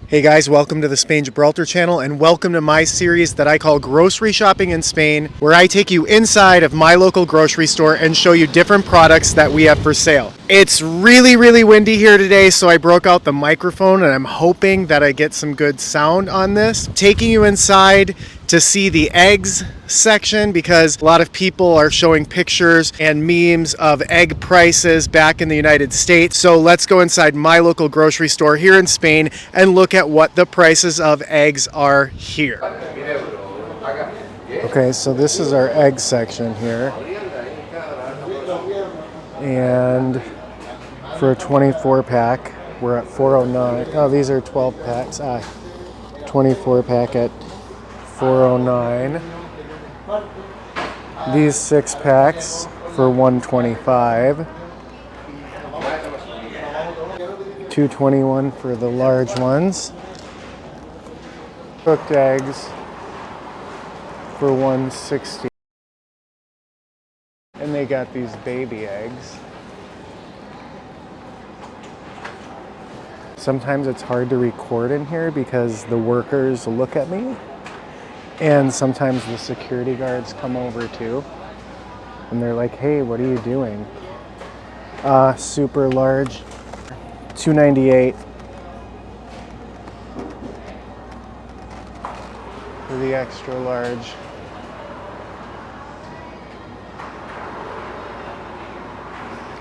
Hey guys, welcome to the Spain Gibraltar channel and welcome to my series that I call Grocery Shopping in Spain, where I take you inside of my local grocery store and show you different products that we have for sale. It's really windy here today, so I broke out the microphone and I'm hoping that I get some good sound on this. Taking you inside to see the eggs section because a lot of people are showing pictures and memes of egg prices back in the United States. So let's go inside my local grocery store here in Spain and look at what the prices of eggs are here. Okay, so this is our egg section here. And for a 24 pack, we're at $4.09. Oh, these are 12 packs. 24 pack at $4.09. These 6 packs for $1.25. $2.21 for the large ones. Cooked eggs for $1.60. And they got these baby eggs. Sometimes it's hard to record in here because the workers look at me. And sometimes the security guards come over too. And they're like, hey, what are you doing? Super large, $2.98. For the extra large.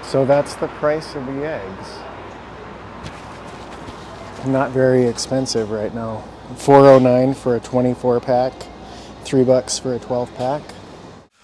So that's the price of the eggs. Not very expensive right now. $4.09 for a 24 pack, $3 for a 12 pack.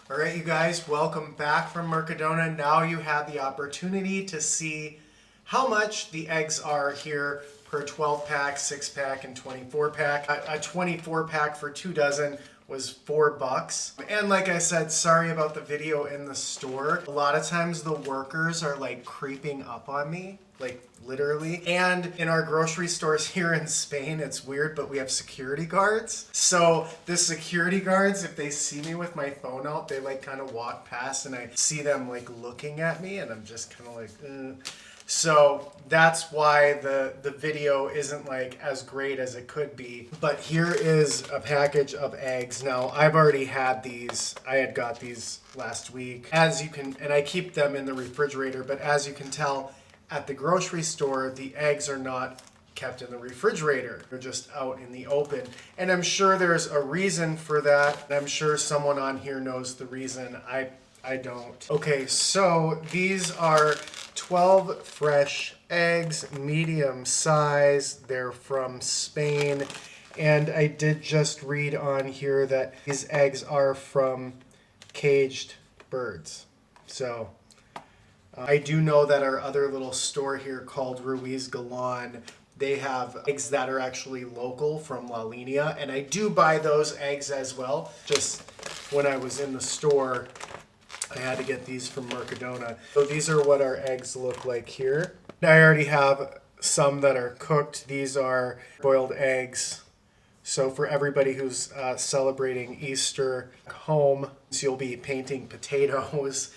All right, you guys, welcome back from Mercadona. Now you have the opportunity to see how much the eggs are here per 12 pack, 6 pack, and 24 pack. A 24 pack for 2 dozen was $4. And like I said, sorry about the video in the store. A lot of times the workers are like creeping up on me, like literally. And in our grocery stores here in Spain, it's weird, but we have security guards. So the security guards, if they see me with my phone out, they like kind of walk past and I see them like looking at me and I'm just kind of like, So that's why the video isn't like as great as it could be. But here is a package of eggs. Now I've already had these. I had got these last week. As you can, and I keep them in the refrigerator, but as you can tell at the grocery store, the eggs are not kept in the refrigerator. They're just out in the open. And I'm sure there's a reason for that. And I'm sure someone on here knows the reason. I don't. Okay, so these are 12 fresh eggs, medium size. They're from Spain. And I did just read on here that these eggs are from caged birds. So I do know that our other little store here called Ruiz Galan, they have eggs that are actually local from La Linea. And I do buy those eggs as well. Just when I was in the store, I had to get these from Mercadona. So these are what our eggs look like here. I already have some that are cooked. These are boiled eggs. So for everybody who's celebrating Easter home, so you'll be painting potatoes.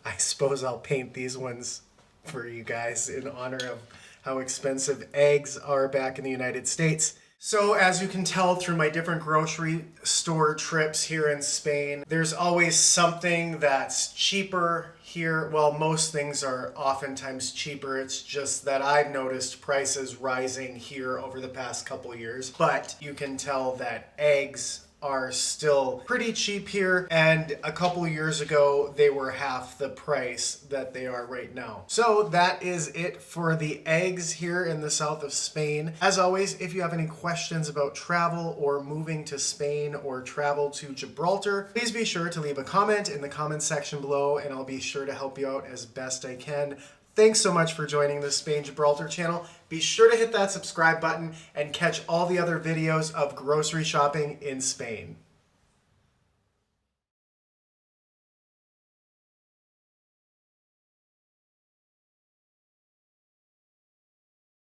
I suppose I'll paint these ones for you guys in honor of how expensive eggs are back in the United States. So as you can tell through my different grocery store trips here in Spain, there's always something that's cheaper here. Well, most things are oftentimes cheaper. It's just that I've noticed prices rising here over the past couple years. But you can tell that eggs are still pretty cheap here, and a couple years ago they were half the price that they are right now. So that is it for the eggs here in the south of Spain. As always, if you have any questions about travel or moving to Spain or travel to Gibraltar, please be sure to leave a comment in the comment section below and I'll be sure to help you out as best I can. Thanks so much for joining the Spain Gibraltar channel. Be sure to hit that subscribe button and catch all the other videos of grocery shopping in Spain.